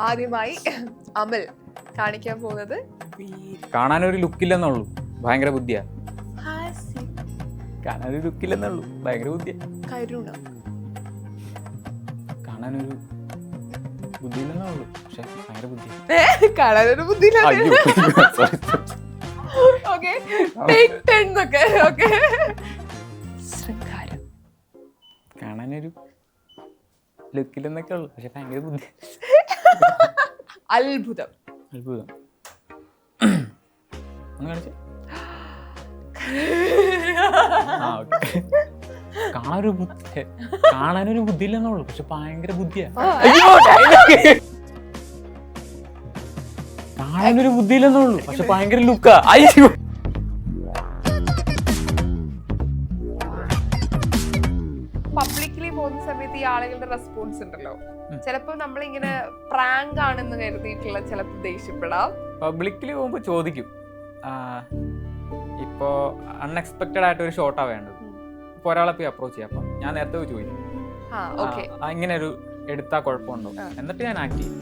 ആദ്യമായി അമൽ കാണിക്കാൻ പോകുന്നത് കാണാനൊരു ലുക്കില്ലെന്നുള്ളൂ, ഭയങ്കര ബുദ്ധിയാ. കാണാനൊരു ലുക്കില്ലെന്നുള്ളൂ, ഭയങ്കര ബുദ്ധിയാ. കരുണ കാണാനൊരു ബുദ്ധിയില്ലെന്നുള്ളൂ, പക്ഷെ ഭയങ്കര ബുദ്ധിയാ. കാണാനൊരു ശൃംഗാരം കാണാനൊരു ലുക്കില്ലെന്നൊക്കെ ഉള്ളു, പക്ഷെ ഭയങ്കര ബുദ്ധി. അത്ഭുതം അത്ഭുതം. ഒന്ന് കാണിച്ചേ. കാണാനൊരു ബുദ്ധി ഇല്ലെന്നുള്ളു, പക്ഷെ ഭയങ്കര ബുദ്ധിയാ. കാണാനൊരു ബുദ്ധി ഇല്ലെന്നുള്ളു, പക്ഷെ ഭയങ്കര ലുക്കാ. അയ്യോ, പബ്ലിക്കലി പോകുന്ന സമയത്ത് ഈ ആളുകളുടെ റെസ്പോൺസ് ഉണ്ടല്ലോ, ചിലപ്പോ നമ്മളിങ്ങനെ പ്രാങ്ക് ആണെന്ന് കരുതിയിട്ടുള്ള ചിലപ്പോ ദേഷ്യപ്പെടാം. പബ്ലിക്കലി പോകുമ്പോ ചോദിക്കും, ഇപ്പോ അൺഎക്സ്പെക്ടഡ് ആയിട്ട് ഒരു ഷോട്ടാ വേണ്ടത്, ഇപ്പൊ ഒരാളെ പോയി അപ്രോച്ച് ചെയ്യാം, അപ്പൊ ഞാൻ നേരത്തെ ചോദിക്കും ഇങ്ങനെ ഒരു എടുത്താ കുഴപ്പമുണ്ടോ, എന്നിട്ട് ഞാൻ ആക്ട് ചെയ്യും.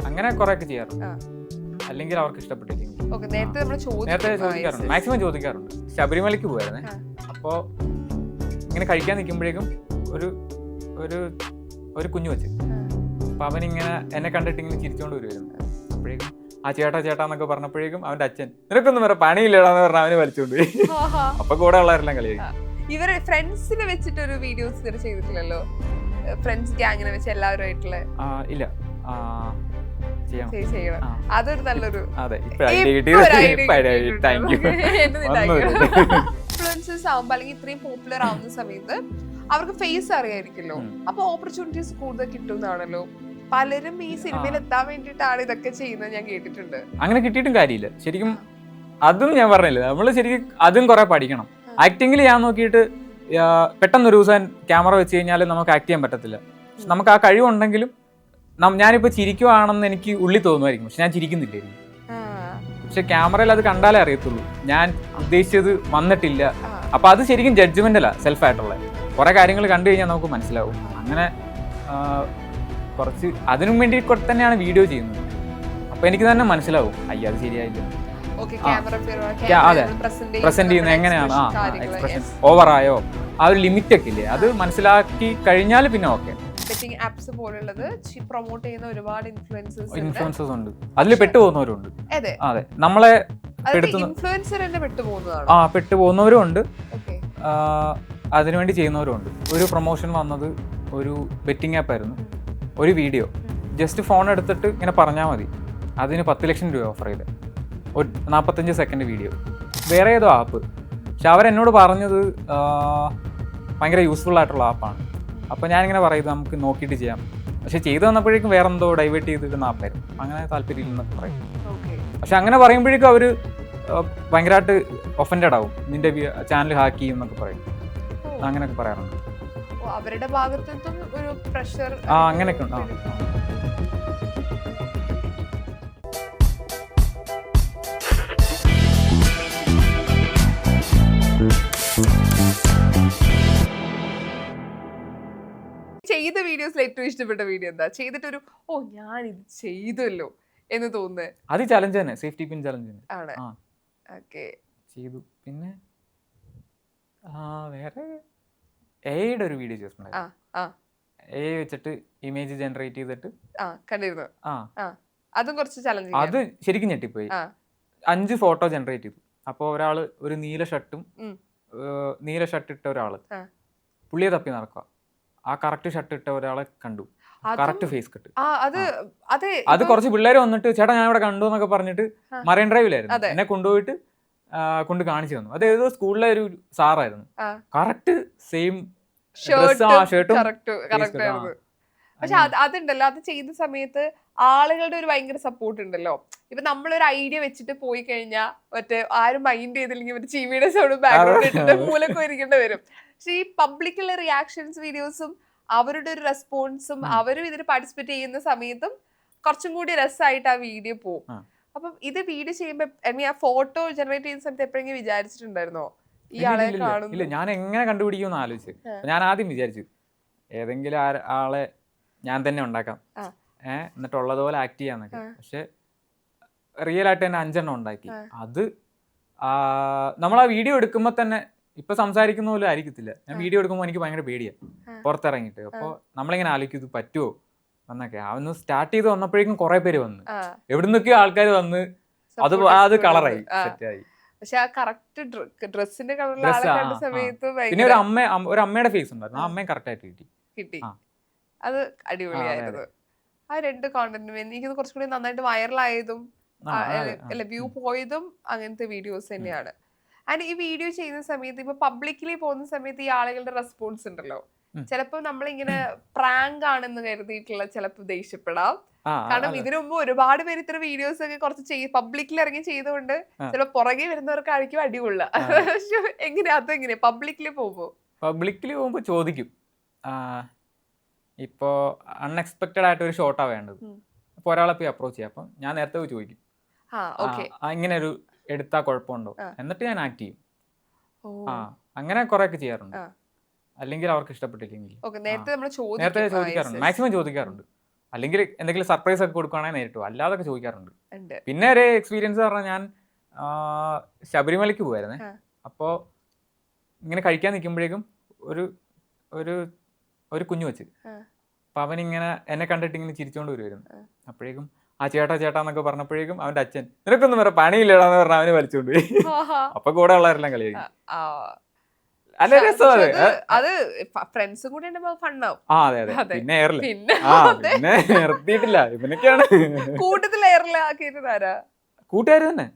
അങ്ങനെ കുറെ ഒക്കെ ചെയ്യാറുണ്ട്. അല്ലെങ്കിൽ അവർക്ക് ഇഷ്ടപ്പെട്ടില്ലെങ്കിൽ നേരത്തെ ചോദിക്കാറുണ്ട്, മാക്സിമം ചോദിക്കാറുണ്ട്. ശബരിമലയ്ക്ക് പോയായിരുന്നേ, അപ്പോ ഇങ്ങനെ കഴിക്കാൻ നിൽക്കുമ്പോഴേക്കും ഒരു കുഞ്ഞു വെച്ച്, അപ്പൊ അവനിങ്ങനെ എന്നെ കണ്ടിട്ട് ഇങ്ങനെ ചിരിച്ചോണ്ട് വരുമായിരുന്നു. അപ്പോഴേക്കും ആ ചേട്ടാന്നൊക്കെ പറഞ്ഞപ്പോഴേക്കും അവന്റെ അച്ഛൻ നിനക്കൊന്നും വേറെ പണിയില്ലടാന്ന് പറഞ്ഞ അവന് വലിച്ചോണ്ട് പോയി. അപ്പൊ കൂടെ ഉള്ളവരെല്ലാം കളിയായി. ഇവര് ഫ്രണ്ട്സിനെ വെച്ചിട്ട് ഒരു വീഡിയോസ് ഇതുവരെ ചെയ്തിട്ടില്ലല്ലോ, ഫ്രണ്ട്സ് ഗ്യാങ്ങിനെ വെച്ച് എല്ലാവരുമായിട്ടുള്ള. ഇല്ല, ചെയ്യണം. അതൊരു നല്ലൊരു ഇൻഫ്ലുവൻസേഴ്സ് ആവുമ്പോ അല്ലെങ്കിൽ ഇത്രയും പോപ്പുലർ ആവുന്ന സമയത്ത് അവർക്ക് ഫേസ് അറിയായിരിക്കല്ലോ, അപ്പൊ ഓപ്പർച്യൂണിറ്റീസ് കൂടുതൽ കിട്ടുന്നതാണല്ലോ. പലരും ഈ സിനിമയിൽ എത്താൻ വേണ്ടിയിട്ടാണ് ഇതൊക്കെ ചെയ്യുന്നത്, ഞാൻ കേട്ടിട്ടുണ്ട്. അങ്ങനെ കിട്ടിയിട്ടും കാര്യമില്ല ശരിക്കും. അതും ഞാൻ പറഞ്ഞില്ല, നമ്മള് ശരിക്കും അതും കുറെ പഠിക്കണം. ആക്ടിങ്ങിൽ ഞാൻ നോക്കിയിട്ട് പെട്ടെന്നൊരു ദിവസം ക്യാമറ വെച്ച് കഴിഞ്ഞാൽ നമുക്ക് ആക്ട് ചെയ്യാൻ പറ്റത്തില്ല. നമുക്ക് ആ കഴിവുണ്ടെങ്കിലും ഞാനിപ്പോ ചിരിക്കുവാണെന്ന് എനിക്ക് ഉള്ളിൽ തോന്നുമായിരിക്കും, പക്ഷെ ഞാൻ ചിരിക്കുന്നില്ലായിരിക്കും. പക്ഷെ ക്യാമറയിൽ അത് കണ്ടാലേ അറിയത്തുള്ളൂ ഞാൻ ഉദ്ദേശിച്ചത് വന്നിട്ടില്ല. അപ്പൊ അത് ശരിക്കും ജഡ്ജ്മെന്റ് അല്ല, സെൽഫ് ആയിട്ടുള്ള കുറെ കാര്യങ്ങൾ കണ്ടു കഴിഞ്ഞാൽ നമുക്ക് മനസ്സിലാവും. അങ്ങനെ കുറച്ച് അതിനും വേണ്ടി തന്നെയാണ് വീഡിയോ ചെയ്യുന്നത്. അപ്പൊ എനിക്ക് തന്നെ മനസ്സിലാവും, അയ്യ അത് ശരിയായില്ല. അതെ, പ്രസന്റ് ചെയ്യുന്നത് എങ്ങനെയാണ്, എക്സ്പ്രഷൻ ഓവറായോ, ആ ഒരു ലിമിറ്റ് ഒക്കെ ഇല്ലേ, അത് മനസ്സിലാക്കി കഴിഞ്ഞാൽ പിന്നെ ഓക്കെ. ബെറ്റിംഗ് ആപ്സ് പോലുള്ളത് പ്രൊമോട്ട് ചെയ്യുന്ന ഒരുപാട് ഇൻഫ്ലുവൻസേഴ്സ് ഉണ്ട്, അതിൽ പെട്ടുപോകുന്നവരുണ്ട്. അതെ, നമ്മളെ പെട്ടുപോകുന്നവരും ഉണ്ട്, അതിനുവേണ്ടി ചെയ്യുന്നവരും ഉണ്ട്. ഒരു പ്രൊമോഷൻ വന്നത് ഒരു ബെറ്റിംഗ് ആപ്പ് ആയിരുന്നു. ഒരു വീഡിയോ ജസ്റ്റ് ഫോൺ എടുത്തിട്ട് ഇങ്ങനെ പറഞ്ഞാൽ മതി, അതിന് 10 ലക്ഷം രൂപ ഓഫർ ചെയ്ത്, ഒരു 45 സെക്കൻഡ് വീഡിയോ. വേറെ ഏതോ ആപ്പ്, പക്ഷെ അവരെന്നോട് പറഞ്ഞത് ഭയങ്കര യൂസ്ഫുൾ ആയിട്ടുള്ള ആപ്പാണ്. അപ്പോൾ ഞാനിങ്ങനെ പറയുന്നത് നമുക്ക് നോക്കിയിട്ട് ചെയ്യാം, പക്ഷെ ചെയ്തു വന്നപ്പോഴേക്കും വേറെ എന്തോ ഡൈവേർട്ട് ചെയ്തിരുന്ന ആപ്പായിരുന്നു. അങ്ങനെ താല്പര്യമില്ലെന്നൊക്കെ പറയും. പക്ഷെ അങ്ങനെ പറയുമ്പോഴേക്കും അവർ ഭയങ്കരമായിട്ട് ഒഫൻഡഡ് ആവും, നിന്റെ ചാനൽ ഹാക്ക് ചെയ്യും എന്നൊക്കെ പറയും. അങ്ങനെയൊക്കെ പറയാറുണ്ട്. അവരുടെ ഭാഗത്തും ഒരു പ്രഷർ അങ്ങനെയൊക്കെ ഉണ്ട്. ചെയ്ത വീഡിയോസിൽ ഏറ്റവും ഇഷ്ടപ്പെട്ട വീഡിയോ എന്താ? ചെയ്തിട്ടൊരു ഞാൻ ഇത് ചെയ്തല്ലോ എന്ന് തോന്നുന്നത്? അത് ചലഞ്ച് തന്നെ, സേഫ്റ്റി പിൻ ചലഞ്ച് ആണ്. ഓക്കേ, ചെയ്തു. പിന്നെ വേറെ എയുടെ ഒരു വീഡിയോ ചെയ്തിട്ടുണ്ടായിരുന്നു. എ വെച്ചിട്ട് ഇമേജ് ജനറേറ്റ് ചെയ്തിട്ട് കണ്ടിരുന്നു. അതും കുറച്ച് ചലഞ്ച്. അത് ശരിക്കും ഞെട്ടിപ്പോയി. 5 ഫോട്ടോ ജനറേറ്റ് ചെയ്തു. അപ്പോൾ ഒരാള് ഒരു നീല ഷർട്ട് ഇട്ട ഒരാള് പുള്ളിയെ തപ്പി നടക്കുക. ആ കറക്റ്റ് ഷർട്ട് ഇട്ട ഒരാളെ കണ്ടു, കറക്റ്റ് ഫേസ് കട്ട്. അത് കുറച്ച് പിള്ളേര് വന്നിട്ട് ചേട്ടാ ഞാൻ ഇവിടെ കണ്ടു എന്നൊക്കെ പറഞ്ഞിട്ട് മറൈൻ ഡ്രൈവിലായിരുന്നു, എന്നെ കൊണ്ടുപോയിട്ട് കൊണ്ട് കാണിച്ചു തന്നു. അത് ഏതോ സ്കൂളിലെ ഒരു സാറായിരുന്നു, കറക്റ്റ് സെയിം ഷർട്ടും. പക്ഷെ അതുണ്ടല്ലോ, അത് ചെയ്ത സമയത്ത് ആളുകളുടെ ഒരു ഭയങ്കര സപ്പോർട്ട് ഉണ്ടല്ലോ. ഇപ്പൊ നമ്മളൊരു ഐഡിയ വെച്ചിട്ട് പോയി കഴിഞ്ഞാൽ ആരും മൈൻഡ് ചെയ്തില്ലെങ്കിൽ ഒരു ചീവിയുടെ സൗണ്ടും ബാക്ക്ഗ്രൗണ്ട് ഇട്ടിട്ട് മൂലൊക്കെ ഇരിക്കേണ്ടി വരും. പക്ഷെ ഈ പബ്ലിക്കുള്ള റിയാക്ഷൻസ് വീഡിയോസും അവരുടെ ഒരു റെസ്പോൺസും അവരും ഇതിൽ പാർട്ടിസിപ്പേറ്റ് ചെയ്യുന്ന സമയത്തും കുറച്ചും കൂടി രസമായിട്ട് ആ വീഡിയോ പോകും. അപ്പം ഇത് വീഡിയോ ചെയ്യുമ്പോ ആ ഫോട്ടോ ജനറേറ്റ് ചെയ്യുന്ന സമയത്ത് എപ്പോഴെങ്കിലും വിചാരിച്ചിട്ടുണ്ടായിരുന്നോ ഈ ആളെ കാണുന്നു? ഇല്ല, ഞാൻ എങ്ങനെ കണ്ടുപിടിക്കുമെന്ന് ആലോചിച്ച്. ഞാൻ ആദ്യം വിചാരിച്ചു ഏതെങ്കിലും ആളെ ഞാൻ തന്നെ ഉണ്ടാക്കാം, എന്നിട്ട് ഉള്ളതുപോലെ ആക്ട് ചെയ്യാന്നൊക്കെ. പക്ഷെ റിയൽ ആയിട്ട് തന്നെ 5 എണ്ണം ഉണ്ടാക്കി. അത് നമ്മൾ ആ വീഡിയോ എടുക്കുമ്പോൾ തന്നെ ഇപ്പൊ സംസാരിക്കുന്ന പോലും ആയിരിക്കത്തില്ല. ഞാൻ വീഡിയോ എടുക്കുമ്പോൾ എനിക്ക് ഭയങ്കര പേടിയാണ് പുറത്തിറങ്ങിയിട്ട്. അപ്പോൾ നമ്മളിങ്ങനെ ആലോചിക്കും ഇത് പറ്റുമോ എന്നൊക്കെ. അതൊന്ന് സ്റ്റാർട്ട് ചെയ്ത് വന്നപ്പോഴേക്കും കുറെ പേര് വന്ന്, എവിടുന്നൊക്കെയോ ആൾക്കാർ വന്ന്, അത് കളറായി സെറ്റായി. പക്ഷെ ആ കറക്റ്റ് ഡ്രസ്സിന്റെ കളറിൽ സമയത്ത് പിന്നെ ഒരു അമ്മയുടെ ഫേസ് ഉണ്ടായിരുന്നു. ആ അമ്മയും കറക്റ്റ് ആയിട്ട് കിട്ടി. അത് അടിപൊളിയായിരുന്നു. ആ 2 കോണ്ടന്റും എനിക്ക് കുറച്ചുകൂടി നന്നായിട്ട് വൈറലായതും വ്യൂ പോയതും അങ്ങനത്തെ വീഡിയോസ് തന്നെയാണ്. ആൻഡ് ഈ വീഡിയോ ചെയ്യുന്ന സമയത്ത് ഇപ്പൊ പബ്ലിക്കലി പോകുന്ന സമയത്ത് ഈ ആളുകളുടെ റെസ്പോൺസ് ഉണ്ടല്ലോ, ചിലപ്പോ നമ്മളിങ്ങനെ പ്രാങ്ക് ആണെന്ന് കരുതിയിട്ടുള്ള ചിലപ്പോ ദേഷ്യപ്പെടാം. കാരണം ഇതിനു മുമ്പ് ഒരുപാട് പേര് ഇത്ര വീഡിയോസ് ഒക്കെ കുറച്ച് പബ്ലിക്കിൽ ഇറങ്ങി ചെയ്തുകൊണ്ട് ചിലപ്പോ പുറകെ വരുന്നവർക്കായിരിക്കും അടികൊള്ള. അതെങ്ങനെയാ പബ്ലിക്കിൽ പോകുമ്പോ ചോദിക്കും, ഇപ്പോ അൺഎക്സ്പെക്ടഡ് ആയിട്ട് ഒരു ഷോട്ടാ വേണ്ടത്. അപ്പൊ ഒരാളെ പോയി അപ്രോച്ച് ചെയ്യാം. അപ്പൊ ഞാൻ നേരത്തെ പോയി ചോദിക്കും, ഇങ്ങനെ ഒരു എടുത്താ കുഴപ്പമുണ്ടോ, എന്നിട്ട് ഞാൻ ആക്ട് ചെയ്യും. അങ്ങനെ കുറെ ഒക്കെ ചെയ്യാറുണ്ട്. അല്ലെങ്കിൽ അവർക്ക് ഇഷ്ടപ്പെട്ടില്ലെങ്കിൽ നേരത്തെ ചോദിക്കാറുണ്ട്, മാക്സിമം ചോദിക്കാറുണ്ട്. അല്ലെങ്കിൽ എന്തെങ്കിലും സർപ്രൈസ് ഒക്കെ കൊടുക്കുകയാണെങ്കിൽ നേരിട്ടു, അല്ലാതൊക്കെ ചോദിക്കാറുണ്ട്. പിന്നെ ഒരു എക്സ്പീരിയൻസ് പറഞ്ഞാൽ ഞാൻ ശബരിമലയ്ക്ക് പോവായിരുന്നേ. അപ്പോൾ ഇങ്ങനെ കഴിക്കാൻ നിൽക്കുമ്പോഴേക്കും ഒരു കുഞ്ഞു വെച്ച്, അപ്പൊ അവനിങ്ങനെ എന്നെ കണ്ടിട്ട് ഇങ്ങനെ ചിരിച്ചോണ്ട് വരുമായിരുന്നു. അപ്പോഴേക്കും ആ ചേട്ടാ എന്നൊക്കെ പറഞ്ഞപ്പോഴേക്കും അവന്റെ അച്ഛൻ, നിനക്കൊന്നും വേറെ പണിയില്ലടാന്ന് പറഞ്ഞ അവന് വലിച്ചോണ്ട് പോയി. അപ്പൊ കൂടെ ഉള്ളവരെല്ലാം കളിയാക്കി. അല്ല രസം അത് ഫ്രണ്ട്സ് കൂടെ ഫണ്ണാവും. അതെ അതെ. പിന്നെ പിന്നെ നിർത്തിയിട്ടില്ല. ഇവനൊക്കെയാണ് കൂട്ടുകാര് തന്നെ.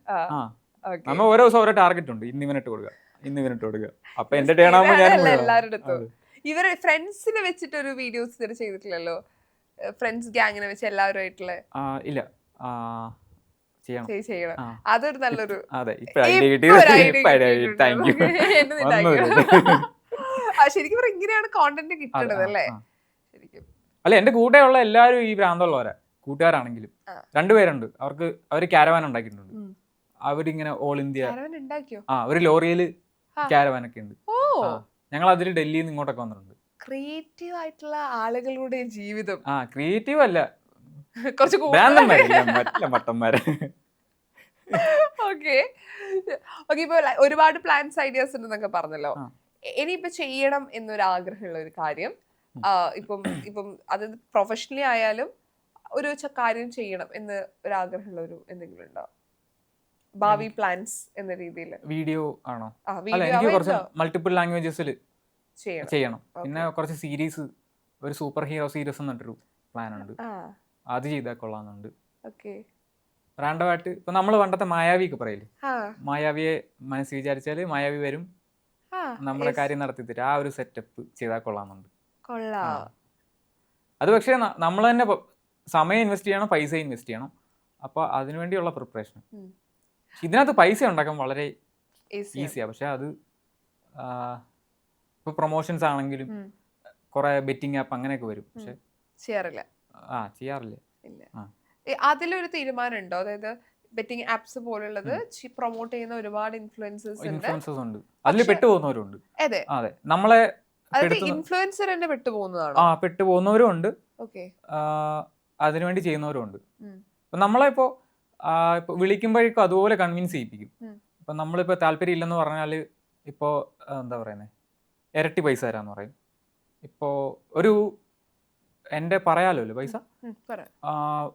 നമ്മ ഓരോ ദിവസം ഓരോ ടാർഗറ്റ് ഉണ്ട്. ഇന്ന് ഇവനിട്ട് കൊടുക്കുക. അപ്പൊ എന്റെ ടേണാകുമ്പോ ഞാൻ എല്ലാവരുടെ ഇവര് ഫ്രണ്ട്സിനെ വെച്ചിട്ട് ഒരു വീഡിയോസ് ഇതുവരെ ചെയ്തിട്ടില്ലല്ലോ, ഫ്രണ്ട്സ് ഗ്യാങ്ങിനെ വെച്ച് എല്ലാവരുമായിട്ടുള്ള. ഇല്ല, ചെയ്യണം. അതൊരു നല്ലൊരു ശരിക്കും പറഞ്ഞാൽ ഇങ്ങനെയാണ് കോണ്ടന്റ് കിട്ടണത് അല്ലേ ശരിക്കും. അല്ല, എന്റെ കൂടെയുള്ള എല്ലാവരും ഈ ഭ്രാന്തമുള്ളവരാ. കൂട്ടുകാരാണെങ്കിലും 2 പേരുണ്ട്. അവര് കാരവാൻ ഉണ്ടാക്കിയിട്ടുണ്ട്. അവരിങ്ങനെ ഓൾ ഇന്ത്യ ഒരു ലോറിയില് കാരവാനൊക്കെ ഉണ്ട്. ഞങ്ങൾ അതിൽ ഡൽഹിയിൽ നിന്ന് ഇങ്ങോട്ടൊക്കെ വന്നിട്ടുണ്ട്. ക്രിയേറ്റീവ് ആയിട്ടുള്ള ആളുകളുടെ ജീവിതം. ക്രിയേറ്റീവ് അല്ല, കുറച്ച് മട്ടന്മാരെ. ഓക്കെ ഇപ്പൊ ഒരുപാട് പ്ലാൻസ് ഐഡിയാസ് ഉണ്ടെന്നൊക്കെ പറഞ്ഞല്ലോ. ഇനിയിപ്പോ ചെയ്യണം എന്നൊരു ആഗ്രഹമുള്ള ഒരു കാര്യം, ഇപ്പം അത് പ്രൊഫഷണലി ആയാലും ഒരു കാര്യം ചെയ്യണം എന്ന് ഒരു ആഗ്രഹമുള്ള ഒരു എന്തെങ്കിലും ഉണ്ടോ, ഭാവി പ്ലാൻസ് എന്ന രീതിയിൽ? വീഡിയോ ആണോ? എനിക്ക് കുറച്ച് മൾട്ടിപ്പിൾ ലാംഗ്വേജസിൽ ചെയ്യണം. പിന്നെ കുറച്ച് സീരീസ്, ഒരു സൂപ്പർ ഹീറോ സീരീസ് എന്നിട്ടൊരു പ്ലാൻ ഉണ്ട്. അത് ചെയ്താൽ കൊള്ളാന്നുണ്ട്. റാൻഡമായിട്ട് ഇപ്പൊ നമ്മള് പണ്ടത്തെ മായാവി ഒക്കെ പറയില്ലേ, മായാവിയെ മനസ്സിൽ വിചാരിച്ചാല് മായാവി വരും, നമ്മുടെ കാര്യം നടത്തി തരും. ആ ഒരു സെറ്റപ്പ് ചെയ്താൽ കൊള്ളാന്നുണ്ട്. അത് പക്ഷേ നമ്മൾ തന്നെ സമയം ഇൻവെസ്റ്റ് ചെയ്യണം, പൈസ ഇൻവെസ്റ്റ് ചെയ്യണം. അപ്പൊ അതിനുവേണ്ടിയുള്ള പ്രിപ്പറേഷൻ. ഇതിനകത്ത് പൈസ ഉണ്ടാക്കാൻ വളരെ ഈസിയാ. പക്ഷെ അത് ഇപ്പൊ പ്രൊമോഷൻസ് ആണെങ്കിലും കുറെ ബെറ്റിംഗ് ആപ്പ് അങ്ങനെയൊക്കെ വരും. പക്ഷെ ചെയ്യാറില്ല. അതിലൊരു തീരുമാനം ഉണ്ടോ? അതായത് ബെറ്റിംഗ് ആപ്സ് പോലുള്ളത് പ്രൊമോട്ട് ചെയ്യുന്ന ഒരുപാട് ഇൻഫ്ലുവൻസേഴ്സ് ഉണ്ട്. അതിൽ പെട്ടുപോകുന്നവരുണ്ട്. അതെ, നമ്മളെ ഇൻഫ്ലുവൻസർ തന്നെ പെട്ടുപോകുന്നതാണോ? പെട്ടുപോകുന്നവരും ഉണ്ട്, അതിനുവേണ്ടി ചെയ്യുന്നവരും ഉണ്ട്. അപ്പൊ നമ്മളെ ഇപ്പോ വിളിക്കുമ്പോഴേക്കും അതുപോലെ കൺവിൻസ് ചെയ്യിപ്പിക്കും. ഇപ്പൊ നമ്മളിപ്പോ താല്പര്യം ഇല്ലെന്ന് പറഞ്ഞാല് ഇപ്പോ എന്താ പറയുന്നത്, ഇരട്ടി പൈസ തരാന്ന് പറയും. ഇപ്പോ എന്റെ പറയാലോ പൈസ,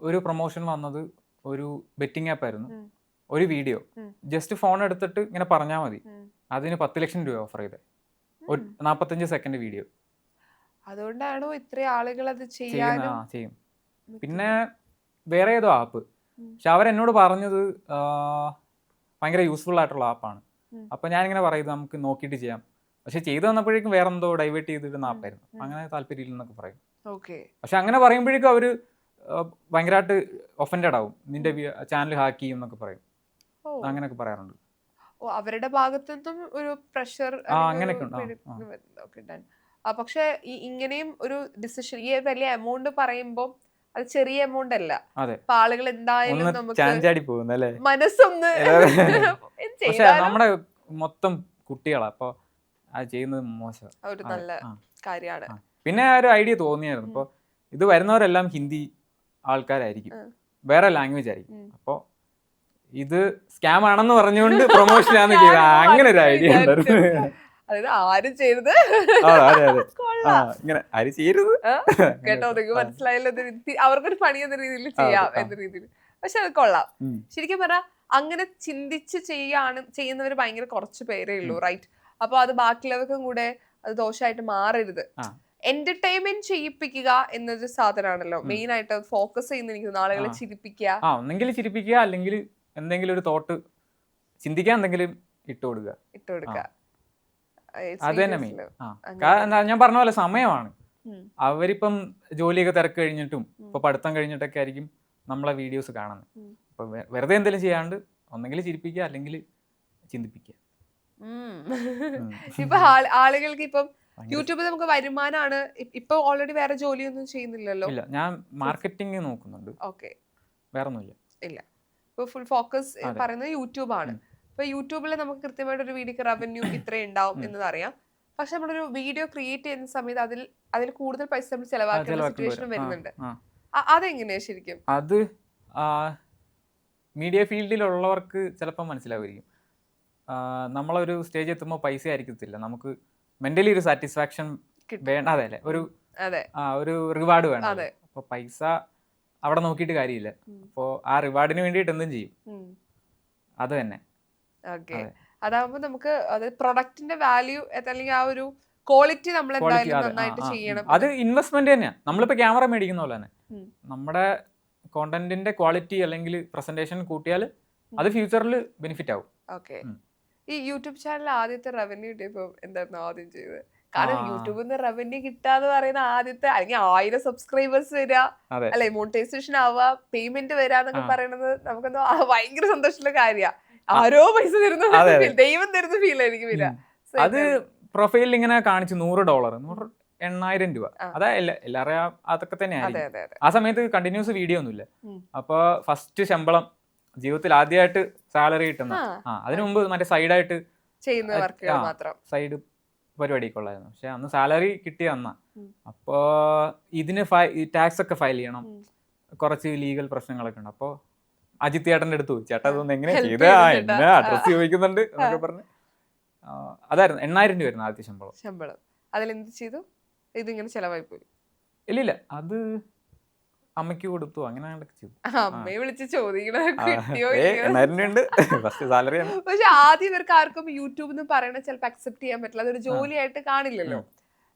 ഒരു പ്രൊമോഷൻ വന്നത് ഒരു ബെറ്റിംഗ് ആപ്പ് ആയിരുന്നു. ഒരു വീഡിയോ ജസ്റ്റ് ഫോൺ എടുത്തിട്ട് ഇങ്ങനെ പറഞ്ഞാൽ മതി, അതിന് 10 ലക്ഷം രൂപ ഓഫർ ചെയ്തേ. 45 സെക്കൻഡ് വീഡിയോ. അതുകൊണ്ടാണോ ഇത്ര ആളുകൾ അത് ചെയ്യും. പിന്നെ വേറെ ഏതോ ആപ്പ്, പക്ഷെ അവരെന്നോട് പറഞ്ഞത് ഭയങ്കര യൂസ്ഫുൾ ആയിട്ടുള്ള ആപ്പാണ്. അപ്പൊ ഞാനിങ്ങനെ പറയുന്നത് നമുക്ക് നോക്കിയിട്ട് ചെയ്യാം. പക്ഷെ ചെയ്തു വന്നപ്പോഴേക്കും വേറെ എന്തോ ഡൈവേർട്ട് ചെയ്തിരുന്ന ആപ്പായിരുന്നു. അങ്ങനെ താല്പര്യം ഇല്ലെന്നൊക്കെ പറയും. പക്ഷെ അങ്ങനെ പറയുമ്പോഴേക്കും അവര് ഭയങ്കരമായിട്ട് ഒഫൻഡഡ് ആവും, നിന്റെ ചാനൽ ഹാക്ക് ചെയ്യും എന്നൊക്കെ പറയും. അങ്ങനെയൊക്കെ പറയാറുണ്ട്. അവരുടെ ഭാഗത്തുനിന്നും ഒരു പ്രഷർ അങ്ങനെയൊക്കെ. പക്ഷെ ഇങ്ങനെയും ഒരു ഡിസിഷൻ, ഈ വലിയ എമൗണ്ട് പറയുമ്പോ അത് ചെറിയ എമൗണ്ട് അല്ല. അപ്പൊ ആളുകൾ എന്തായാലും നമുക്ക് മനസ്സൊന്ന് നമ്മുടെ മൊത്തം കുട്ടികളാ, അപ്പൊ അത് ചെയ്യുന്നത് മോശം, ഒരു നല്ല കാര്യമാണ്. പിന്നെ ഒരു ഐഡിയ തോന്നിയായിരുന്നു, ഇപ്പൊ ഇത് വരുന്നവരെല്ലാം ഹിന്ദി ആൾക്കാരായിരിക്കും, വേറെ ലാംഗ്വേജ് ആയിരിക്കും. അപ്പോൾ ഇത് സ്കാം ആണെന്ന് പറഞ്ഞുകൊണ്ട് പ്രൊമോഷനാന്ന് ചെയ്ത അങ്ങനെ ഒരു ഐഡിയ ഉണ്ടായിരുന്നു. അതായത് ആരും ചെയ്തത് അതെ അതെ ഇങ്ങനെ ആരും ചെയ്യരുത് കേട്ടോ, നിങ്ങൾക്ക് മനസ്സിലായല്ലോ, അവർക്കൊരു പണി എന്ന രീതിയിൽ ചെയ്യാം എന്ന രീതിയിൽ. പക്ഷെ അത് കൊള്ളാം. ശരിക്കും പറഞ്ഞാൽ അങ്ങനെ ചിന്തിച്ച് ചെയ്യുന്നവർ ഭയങ്കര കുറച്ച് പേരേ ഉള്ളൂ, റൈറ്റ്? അപ്പൊ അത് ബാക്കിയുള്ളവർക്കും കൂടെ അത് ദോഷമായിട്ട് മാറരുത്. എന്റർടൈൻമെന്റ് ചെയ്യിപ്പിക്കുക എന്നൊരു സാധനമാണല്ലോ മെയിൻ ആയിട്ട് ഫോക്കസ് ചെയ്യുന്ന, എനിക്ക് ആളുകളെ ചിരിപ്പിക്കുക. ഒന്നെങ്കിൽ ചിരിപ്പിക്കുക, അല്ലെങ്കിൽ എന്തെങ്കിലും ഒരു തോട്ട് ചിന്തിക്കാൻ എന്തെങ്കിലും ഇട്ട് കൊടുക്കുക. അത് തന്നെ മെയിൻ. ഞാൻ പറഞ്ഞ പോലെ സമയമാണ്. അവരിപ്പം ജോലിയൊക്കെ തിരക്ക് കഴിഞ്ഞിട്ടും ഇപ്പൊ പഠിത്തം കഴിഞ്ഞിട്ടൊക്കെ ആയിരിക്കും നമ്മളെ വീഡിയോസ് കാണുന്നത്. അപ്പൊ വെറുതെ എന്തെങ്കിലും ചെയ്യാണ്ട് ഒന്നെങ്കിൽ ചിരിപ്പിക്കുക, അല്ലെങ്കിൽ ചിന്തിപ്പിക്കുക. ഇപ്പൊ ആളുകൾക്ക് ഇപ്പം യൂട്യൂബിൽ നമുക്ക് വരുമാനമാണ്. ഇപ്പൊ ഓൾറെഡി വേറെ ജോലിയൊന്നും ചെയ്യുന്നില്ലല്ലോ? ഇല്ല, ഞാൻ മാർക്കറ്റിംഗ് നോക്കുന്നുണ്ട്. ഓക്കെ, വേറെ ഒന്നുമില്ല. ഇല്ല, ഇപ്പൊ ഫുൾ ഫോക്കസ് പറയുന്നത് യൂട്യൂബ് ആണ്. ഇപ്പൊ യൂട്യൂബിൽ നമുക്ക് കൃത്യമായിട്ട് ഒരു വീഡിയോക്ക് റവന്യൂ ഇത്രയും ഉണ്ടാവും എന്നത് അറിയാം. പക്ഷെ നമ്മളൊരു വീഡിയോ ക്രിയേറ്റ് ചെയ്യുന്ന സമയത്ത് അതിൽ കൂടുതൽ പൈസ നമ്മൾ ചെലവാക്കുന്ന സിറ്റുവേഷൻ വരുന്നുണ്ട്. അതെങ്ങനെയാ ശരിക്കും? അത് മീഡിയ ഫീൽഡിലുള്ളവർക്ക് ചിലപ്പോൾ മനസ്സിലാവുമായിരിക്കും. നമ്മളൊരു സ്റ്റേജ് എത്തുമ്പോൾ പൈസ ആയിരിക്കത്തില്ല, നമുക്ക് മെന്റലി ഒരു സാറ്റിസ്ഫാക്ഷൻ വേണ്ട. അതെ, ഒരു റിവാർഡ് വേണം. അപ്പൊ പൈസ അവിടെ നോക്കിയിട്ട് കാര്യമില്ല. അപ്പോ ആ റിവാർഡിന് വേണ്ടിയിട്ട് എന്തും ചെയ്യും. അത് തന്നെ. ഓക്കെ, അതാവുമ്പോ നമുക്ക് പ്രൊഡക്റ്റിന്റെ വാല്യൂ അല്ലെങ്കിൽ ആ ഒരു ക്വാളിറ്റി നമ്മൾ എന്തായാലും നന്നായിട്ട് ചെയ്യണം. അത് ഇൻവെസ്റ്റ്മെന്റ് തന്നെയാണ്. നമ്മളിപ്പോ ക്യാമറ മേടിക്കുന്ന പോലെ തന്നെ നമ്മുടെ കോണ്ടന്റിന്റെ ക്വാളിറ്റി അല്ലെങ്കിൽ പ്രസന്റേഷൻ കൂട്ടിയാൽ അത് ഫ്യൂച്ചറിൽ ബെനിഫിറ്റ് ആവും. ഓക്കെ, ഈ യൂട്യൂബ് ചാനൽ ആദ്യത്തെ റവന്യൂ കിട്ടിയപ്പോ എന്തായിരുന്നു ആദ്യം ചെയ്തത്? കാരണം യൂട്യൂബിൽ നിന്ന് റവന്യൂ കിട്ടാന്ന് പറയുന്ന ആദ്യത്തെ, അല്ലെങ്കിൽ 1000 സബ്സ്ക്രൈബേഴ്സ് വരിക, അല്ലെ, മോണിറ്റൈസേഷൻ ആവുക, പേയ്മെന്റ് വരാന്നൊക്കെ പറയുന്നത് നമുക്കെന്തോ ഭയങ്കര സന്തോഷമുള്ള കാര്യമാണ്. ആരോ പൈസ തരുന്ന, ദൈവം തരുന്ന ഫീൽ ആയിരിക്കും വരിക. അത് പ്രൊഫൈലിൽ ഇങ്ങനെ കാണിച്ചു $100, 8,000 രൂപ. അതാ എല്ലാവരും അതൊക്കെ തന്നെയാണ്. ആ സമയത്ത് കണ്ടിന്യൂസ് വീഡിയോ ഒന്നുമില്ല. അപ്പൊ ഫസ്റ്റ് ശമ്പളം ജീവിതത്തിൽ ആദ്യമായിട്ട് സാലറി കിട്ടുന്ന, അതിനു മുമ്പ് മറ്റേ സൈഡായിട്ട് സൈഡ് പരിപാടിയൊക്കെ ഉള്ളായിരുന്നു. പക്ഷെ അന്ന് സാലറി കിട്ടിയ അന്ന. അപ്പോ ഇതിന് ടാക്സ് ഒക്കെ ഫയൽ ചെയ്യണം, കുറച്ച് ലീഗൽ പ്രശ്നങ്ങളൊക്കെ ഉണ്ട്. അപ്പോ അജിത് ചേട്ടൻ്റെ അടുത്ത് പോയി, ചേട്ടാ അതൊന്നും എങ്ങനെ ചെയ്ത, എന്നെ അഡ്രസ് ചോദിക്കുന്നുണ്ട് എന്നൊക്കെ പറഞ്ഞ്. അതായിരുന്നു 8,000 രൂപ ആയിരുന്നു ആദ്യ ശമ്പളം. അതിലെന്ത് ചെയ്തു? ഇതിങ്ങനെ ചെലവായി പോയി? ഇല്ലില്ല, അത് അമ്മയ്ക്ക് കൊടുത്തു, അങ്ങനെ ചെയ്തു. അമ്മയെ വിളിച്ച് ചോദിക്കണം. പക്ഷെ ആദ്യം ഇവർക്ക് ആർക്കും യൂട്യൂബ് എന്ന് പറയണ ചിലപ്പോ അക്സെപ്റ്റ് ചെയ്യാൻ പറ്റില്ല, അതൊരു ജോലിയായിട്ട് കാണില്ലല്ലോ.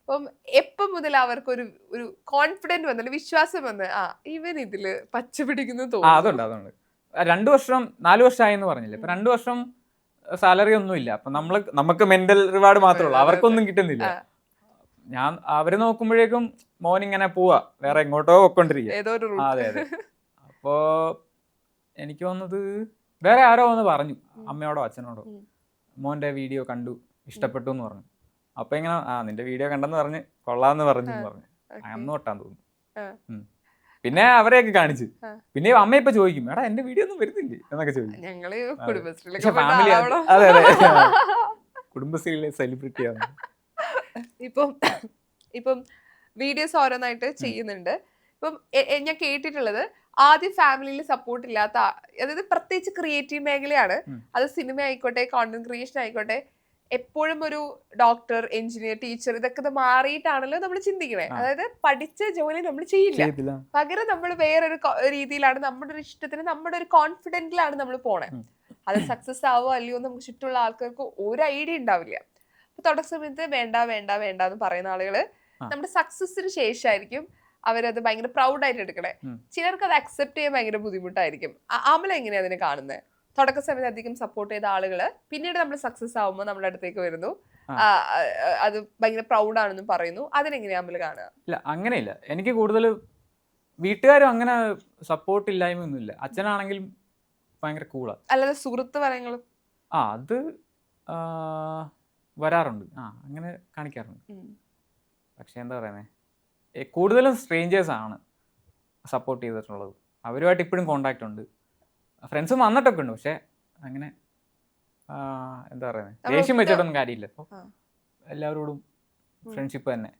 അപ്പം എപ്പം മുതൽ അവർക്ക് ഒരു കോൺഫിഡന്റ് വന്നല്ലോ, വിശ്വാസം വന്ന് ഇവൻ ഇതില് പച്ച പിടിക്കുന്നു തോന്നുന്നു? അതുണ്ട്. 2 വർഷം 4 വർഷമായെന്ന് പറഞ്ഞില്ല. ഇപ്പൊ 2 വർഷം സാലറി ഒന്നും ഇല്ല. അപ്പൊ നമുക്ക് മെന്റൽ റിവാർഡ് മാത്രമേ ഉള്ളൂ, അവർക്കൊന്നും കിട്ടുന്നില്ല. അവര് നോക്കുമ്പോഴേക്കും മോൻ ഇങ്ങനെ പോവാ, വേറെ എങ്ങോട്ടോ പൊക്കൊണ്ടിരിക്കുക. അതെ. അപ്പോ എനിക്ക് തോന്നുന്നത് വേറെ ആരോ ഒന്ന് പറഞ്ഞു, അമ്മയോടോ അച്ഛനോടോ, മോന്റെ വീഡിയോ കണ്ടു, ഇഷ്ടപ്പെട്ടു എന്ന് പറഞ്ഞു. അപ്പൊ ഇങ്ങനെ നിന്റെ വീഡിയോ കണ്ടെന്ന് പറഞ്ഞ് കൊള്ളാന്ന് പറഞ്ഞു അന്ന് തൊട്ടാൻ തോന്നുന്നു. പിന്നെ അവരെയൊക്കെ കാണിച്ചു. പിന്നെ അമ്മ ഇപ്പൊ ചോദിക്കും, എടാ എന്റെ വീഡിയോ ഒന്നും വരുന്നില്ലേ എന്നൊക്കെ ചോദിക്കും. ഫാമിലി, അതെ കുടുംബശ്രീയിലെ സെലിബ്രിറ്റി ആണ്. ഇപ്പം വീഡിയോസ് ഓരോന്നായിട്ട് ചെയ്യുന്നുണ്ട്. ഇപ്പം ഞാൻ കേട്ടിട്ടുള്ളത്, ആദ്യം ഫാമിലിയിൽ സപ്പോർട്ട് ഇല്ലാത്ത, അതായത് പ്രത്യേകിച്ച് ക്രിയേറ്റീവ് മേഖലയാണ്, അത് സിനിമ ആയിക്കോട്ടെ, കോണ്ടന്റ് ക്രിയേഷൻ ആയിക്കോട്ടെ, എപ്പോഴും ഒരു ഡോക്ടർ, എഞ്ചിനീയർ, ടീച്ചർ ഇതൊക്കെ മാറിയിട്ടാണല്ലോ നമ്മൾ ചിന്തിക്കണേ. അതായത് പഠിച്ച ജോലി നമ്മൾ ചെയ്യില്ല, പകരം നമ്മൾ വേറൊരു രീതിയിലാണ്, നമ്മുടെ ഒരു ഇഷ്ടത്തിന്, നമ്മുടെ ഒരു കോൺഫിഡന്റിലാണ് നമ്മൾ പോണേ. അത് സക്സസ് ആവോ അല്ലയോ നമുക്ക് ചുറ്റുള്ള ആൾക്കാർക്ക് ഒരു ഐഡിയ ഉണ്ടാവില്ല. അപ്പൊ തുടക്ക സമയത്ത് വേണ്ട എന്ന് പറയുന്ന ആളുകള് നമ്മുടെ സക്സസിന് ശേഷമായിരിക്കും അവരത് ഭയങ്കര പ്രൗഡായിട്ട് എടുക്കണേ. ചിലർക്ക് അത് അക്സെപ്റ്റ് ചെയ്യാൻ ഭയങ്കര ബുദ്ധിമുട്ടായിരിക്കും. അമല എങ്ങനെയാ അതിനെ കാണുന്നത്? തുടക്ക സമയത്ത് അധികം സപ്പോർട്ട് ചെയ്ത ആളുകള് പിന്നീട് നമ്മൾ സക്സസ് ആവുമ്പോൾ നമ്മുടെ അടുത്തേക്ക് വരുന്നു, അത് ഭയങ്കര പ്രൗഡാണെന്ന് പറയുന്നു. അതിനെങ്ങനെയാ അമല കാണുക? ഇല്ല, അങ്ങനെയില്ല. എനിക്ക് കൂടുതൽ വീട്ടുകാരും അങ്ങനെ സപ്പോർട്ട് ഇല്ലായ്മയൊന്നുമില്ല. അച്ഛനാണെങ്കിലും ഭയങ്കര കൂളാ. അല്ലാതെ സുഹൃത്ത് ഫലങ്ങളും അത് വരാറുണ്ട്, അങ്ങനെ കാണിക്കാറുണ്ട്. പക്ഷെ എന്താ പറയുന്നത്, കൂടുതലും സ്ട്രേഞ്ചേഴ്സ് ആണ് സപ്പോർട്ട് ചെയ്തിട്ടുള്ളത്. അവരുമായിട്ട് ഇപ്പോഴും കോണ്ടാക്ട് ഉണ്ട്, ഫ്രണ്ട്സും വന്നിട്ടൊക്കെ ഉണ്ട്. പക്ഷെ അങ്ങനെ എന്താ പറയുന്നത്, ദേഷ്യം വെച്ചിട്ടൊന്നും കാര്യമില്ല. അപ്പോൾ എല്ലാവരോടും ഫ്രണ്ട്ഷിപ്പ് തന്നെ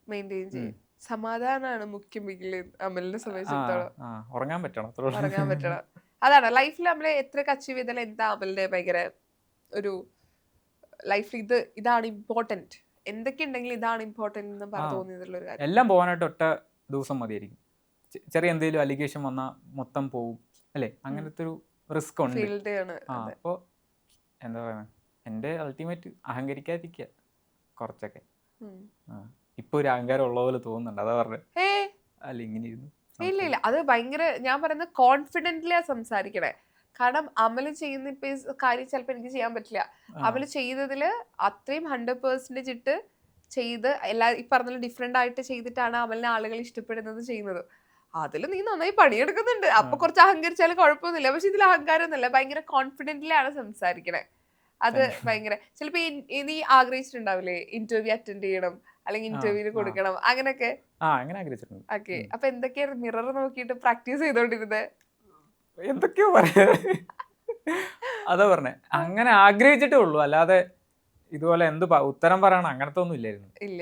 മെയിൻറ്റെയിൻ ചെയ്യും. സമാധാനമാണ് മുഖ്യം വീട്ടില് അമലിനെ സംബന്ധിച്ചിടത്തോളം. ഉറങ്ങാൻ പറ്റണം, അത്രേ ഉള്ളൂ. ഉറങ്ങാൻ പറ്റണം. അതാണ് ലൈഫിൽ നമ്മള് എത്രയൊക്കെ അച്ചീവ് ചെയ്താലും എന്താ അമലിന്റെ ഭയങ്കര ഒരു ലൈഫിൽ ഇതാണ് ഇമ്പോർട്ടന്റ്, എന്തൊക്കെ ഉണ്ടെങ്കിലും ഇതാണ് ഇമ്പോർട്ടന്റ് എന്ന് തോന്നിയതുള്ള ഒരു കാര്യം. എല്ലാം പോകാനായിട്ട് ഒറ്റ ദിവസം മതിയായിരിക്കും. ചെറിയ എന്തെങ്കിലും അലിഗേഷൻ വന്നാൽ മൊത്തം പോവും അല്ലേ, അങ്ങനത്തെ ഒരു റിസ്ക് ഉണ്ട്. ഫീൽഡ് ആണ്. അപ്പോൾ എന്താ പറയുക, എൻ്റെ അൾട്ടിമേറ്റ് അഹങ്കരിക്കാതിരിക്കുക കുറച്ചൊക്കെ. ഇപ്പൊ ഒരു അഹങ്കാരം ഉള്ള പോലെ തോന്നുന്നുണ്ട്, അതാ പറഞ്ഞത്. അല്ല ഇങ്ങനെ ഇരുന്നു ഇല്ല ഇല്ല, അത് ഭയങ്കര, ഞാൻ പറയുന്നത് കോൺഫിഡന്റ്ലിയാ സംസാരിക്കണേ. കാരണം അമല് ചെയ്യുന്ന ഇപ്പൊ കാര്യം ചിലപ്പോ എനിക്ക് ചെയ്യാൻ പറ്റില്ല. അമല് ചെയ്തതില് അത്രയും 100% ഇട്ട് ചെയ്ത് ഈ പറഞ്ഞ ഡിഫറെന്റ് ആയിട്ട് ചെയ്തിട്ടാണ് അമലിനെ ആളുകൾ ഇഷ്ടപ്പെടുന്നത് ചെയ്യുന്നത്. അതിൽ നീ നന്നായി പണിയെടുക്കുന്നുണ്ട്. അപ്പൊ കുറച്ച് അഹങ്കരിച്ചാലും കുഴപ്പമൊന്നുമില്ല. പക്ഷെ ഇതിൽ അഹങ്കാരം ഒന്നുമില്ല, ഭയങ്കര കോൺഫിഡന്റ്ലിയാണ് സംസാരിക്കണേ. അത് ഭയങ്കര ചിലപ്പോ നീ ആഗ്രഹിച്ചിട്ടുണ്ടാവില്ലേ ഇന്റർവ്യൂ അറ്റൻഡ് ചെയ്യണം അല്ലെങ്കിൽ ഇന്റർവ്യൂവിന് കൊടുക്കണം അങ്ങനെയൊക്കെ? ഓക്കെ, അപ്പൊ എന്തൊക്കെയാണ് മിറർ നോക്കിയിട്ട് പ്രാക്ടീസ് ചെയ്തോണ്ടിരുന്നത്? എന്തൊക്കെയോ പറയാ, അതാ പറഞ്ഞേ, അങ്ങനെ ആഗ്രഹിച്ചിട്ടേ ഉള്ളൂ, അല്ലാതെ ഇതുപോലെ എന്ത് ഉത്തരം പറയണം അങ്ങനത്തെ ഒന്നും ഇല്ലായിരുന്നു. ഇല്ല.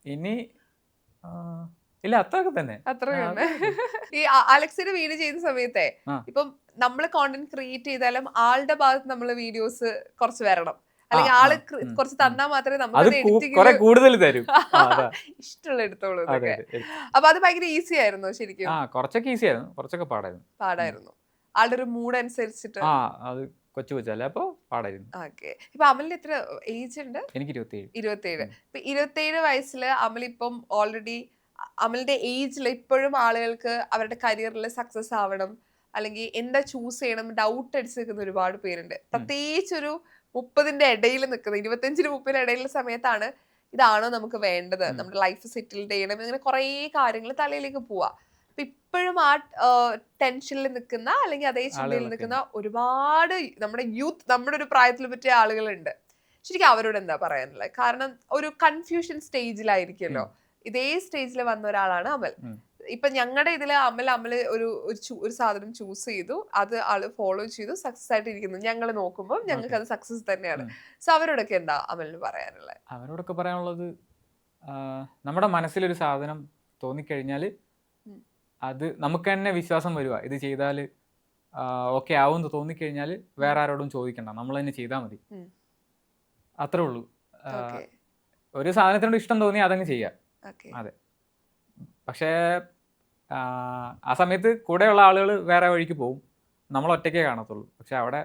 ഇനി ഇല്ല, അത്രയൊക്കെ തന്നെ. ഈ അലക്സിന്റെ വീഡിയോ ചെയ്യുന്ന സമയത്തെ ഇപ്പം നമ്മള് കോണ്ടന്റ് ക്രിയേറ്റ് ചെയ്താലും ആളുടെ ഭാഗത്ത് നമ്മള് വീഡിയോസ് കുറച്ച് വരണം, അല്ലെങ്കിൽ ആള് കുറച്ച് തന്നാ മാത്രമേ നമുക്ക് കൂടുതൽ തരും. ഇഷ്ടമുള്ള എടുത്തോളൂ. അപ്പൊ അത് ഭയങ്കര ഈസി ആയിരുന്നു ശരിക്കും? കുറച്ചൊക്കെ ഈസി ആയിരുന്നു, കുറച്ചൊക്കെ പാടായിരുന്നു. ആളുടെ ഒരു മൂഡ് അനുസരിച്ചിട്ട് കൊച്ചു കൊച്ചല്ലേ, അപ്പൊ പാടായിരുന്നു. ഓക്കെ, ഇപ്പൊ അമലിന് എത്ര ഏജ് ഉണ്ട്? എനിക്ക് 27. ഇപ്പൊ 27 വയസ്സില് അമലിപ്പം ഓൾറെഡി അമലിന്റെ ഏജിൽ ഇപ്പോഴും ആളുകൾക്ക് അവരുടെ കരിയറിൽ സക്സസ് ആവണം അല്ലെങ്കിൽ എന്താ ചൂസ് ചെയ്യണം ഡൗട്ട് അടിച്ച് നിൽക്കുന്ന ഒരുപാട് പേരുണ്ട്. പ്രത്യേകിച്ച് ഒരു 30ന്റെ ഇടയിൽ നിൽക്കുന്ന 25-ന് 30-ന് ഇടയിലുള്ള സമയത്താണ് ഇതാണോ നമുക്ക് വേണ്ടത്, നമ്മുടെ ലൈഫ് സെറ്റിൽഡ് ചെയ്യണം, ഇങ്ങനെ കുറെ കാര്യങ്ങൾ തലയിലേക്ക് പോവാ. അപ്പൊ ഇപ്പോഴും ആ ടെൻഷനിൽ നിൽക്കുന്ന അല്ലെങ്കിൽ അതേ ചിന്തയിൽ നിൽക്കുന്ന ഒരുപാട് നമ്മുടെ ഒരു പ്രായത്തിൽ പറ്റിയ ആളുകളുണ്ട്. ശരിക്കും അവരോട് എന്താ പറയാനുള്ളത്? കാരണം ഒരു കൺഫ്യൂഷൻ സ്റ്റേജിലായിരിക്കുമല്ലോ. ഇതേ സ്റ്റേജിൽ വന്ന ഒരാളാണ് അമൽ. ഇപ്പൊ ഞങ്ങളുടെ ഇതില് അമൽ ഒരു സാധനം ചൂസ് ചെയ്തു, അത് ആള് ഫോളോ ചെയ്തു, സക്സസ് ആയിട്ട് ഇരിക്കുന്നു. ഞങ്ങൾ നോക്കുമ്പോൾ ഞങ്ങൾക്ക് അത് സക്സസ് തന്നെയാണ്. സോ അവരോടൊക്കെ എന്താ അമലിന് പറയാനുള്ളത്? അവരോടൊക്കെ പറയാനുള്ളത്, നമ്മുടെ മനസ്സിലൊരു സാധനം തോന്നിക്കഴിഞ്ഞാൽ അത് നമുക്ക് തന്നെ വിശ്വാസം വരുക, ഇത് ചെയ്താൽ ഓക്കെ ആവുമെന്ന് തോന്നിക്കഴിഞ്ഞാൽ വേറെ ആരോടും ചോദിക്കണ്ട, നമ്മൾ തന്നെ ചെയ്താൽ മതി, അത്രേ ഉള്ളൂ. ഒരു സാധനത്തിനോട് ഇഷ്ടം തോന്നി അതങ്ങ് ചെയ്യാം. അതെ, പക്ഷേ ആ സമയത്ത് കൂടെയുള്ള ആളുകൾ വേറെ വഴിക്ക് പോവും, നമ്മൾ ഒറ്റയ്ക്കേ കാണത്തുള്ളൂ. പക്ഷെ അവിടെ